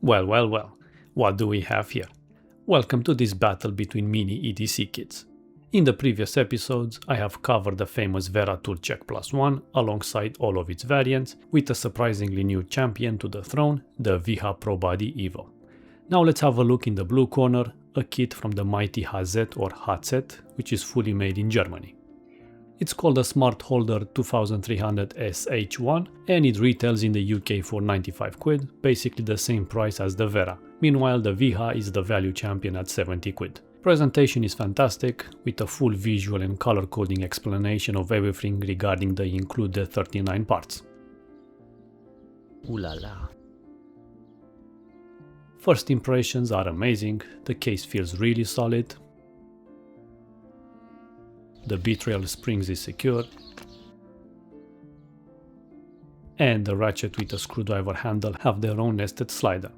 Well, what do we have here? Welcome to this battle between mini EDC kits. In the previous episodes, I have covered the famous Wera Tool-Check Plus One alongside all of its variants, with a surprisingly new champion to the throne, the Wiha ProBuddy Evo. Now let's have a look in the blue corner, a kit from the mighty Hazet or Hazet, which is fully made in Germany. It's called a Smart Holder 2300 SH1 and it retails in the UK for 95 quid, basically the same price as the Wera. Meanwhile, the Wiha is the value champion at 70 quid. Presentation is fantastic, with a full visual and color coding explanation of everything regarding the included 39 parts. Ooh la la. First impressions are amazing, the case feels really solid. The betrayal springs is secure. And the ratchet with a screwdriver handle have their own nested slider.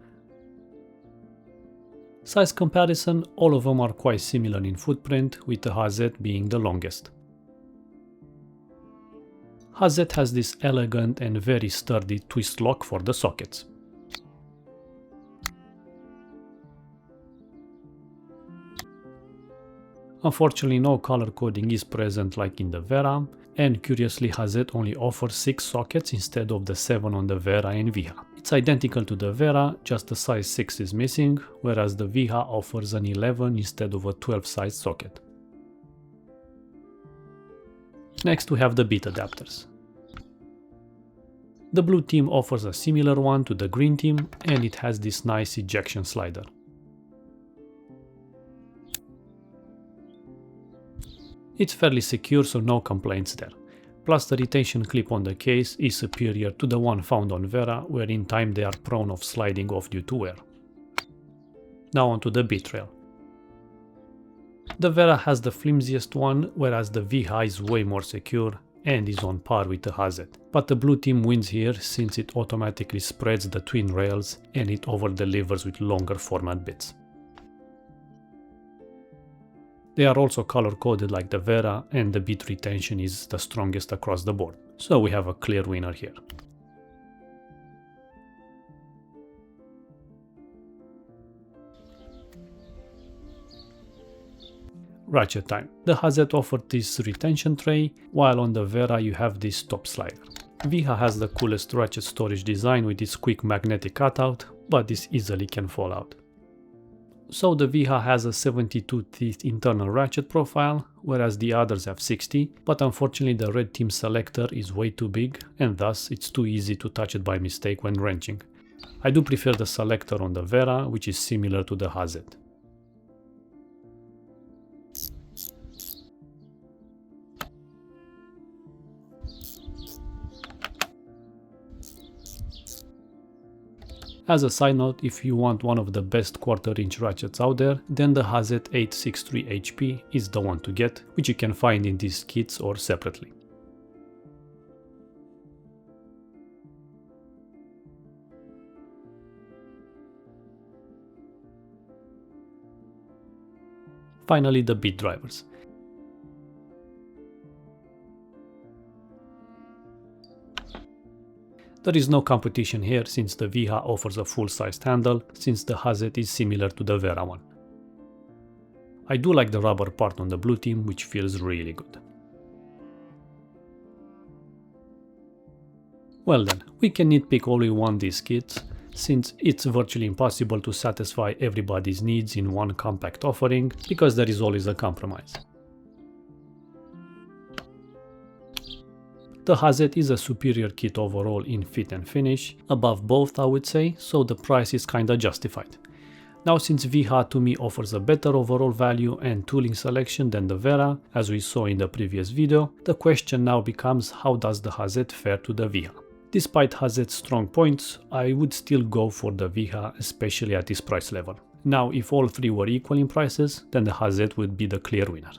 Size comparison, all of them are quite similar in footprint, with the Hazet being the longest. Hazet has this elegant and very sturdy twist lock for the sockets. Unfortunately, no color coding is present like in the Wera, and curiously Hazet only offers 6 sockets instead of the 7 on the Wera and Wiha. It's identical to the Wera, just the size 6 is missing, whereas the Wiha offers an 11 instead of a 12 size socket. Next we have the bit adapters. The blue team offers a similar one to the green team, and it has this nice ejection slider. It's fairly secure, so no complaints there. Plus the retention clip on the case is superior to the one found on Wera, where in time they are prone of sliding off due to wear. Now onto the betrayal. The Wera has the flimsiest one, whereas the Wiha is way more secure and is on par with the Hazet. But the blue team wins here since it automatically spreads the twin rails and it over-delivers with longer format bits. They are also color-coded like the Wera, and the bit retention is the strongest across the board, so we have a clear winner here. Ratchet time. The Hazet offered this retention tray, while on the Wera you have this top slider. Wiha has the coolest ratchet storage design with its quick magnetic cutout, but this easily can fall out. So the Wiha has a 72 teeth internal ratchet profile, whereas the others have 60, but unfortunately the red team selector is way too big and thus it's too easy to touch it by mistake when wrenching. I do prefer the selector on the Wera, which is similar to the Hazet. As a side note, if you want one of the best quarter-inch ratchets out there, then the Hazet 863HP is the one to get, which you can find in these kits or separately. Finally, the bit drivers. There is no competition here since the Wiha offers a full-sized handle, since the Hazet is similar to the Wera one. I do like the rubber part on the blue team, which feels really good. Well then, we can nitpick all we want these kits, since it's virtually impossible to satisfy everybody's needs in one compact offering, because there is always a compromise. The Hazet is a superior kit overall in fit and finish, above both I would say, so the price is kinda justified. Now since Wiha to me offers a better overall value and tooling selection than the Wera, as we saw in the previous video, the question now becomes how does the Hazet fare to the Wiha. Despite Hazet's strong points, I would still go for the Wiha, especially at this price level. Now if all three were equal in prices, then the Hazet would be the clear winner.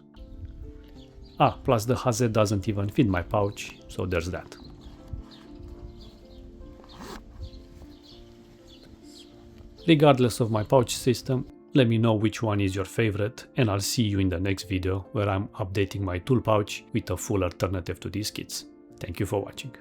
Plus the Hazet doesn't even fit my pouch, so there's that. Regardless of my pouch system, let me know which one is your favorite, and I'll see you in the next video where I'm updating my tool pouch with a full alternative to these kits. Thank you for watching.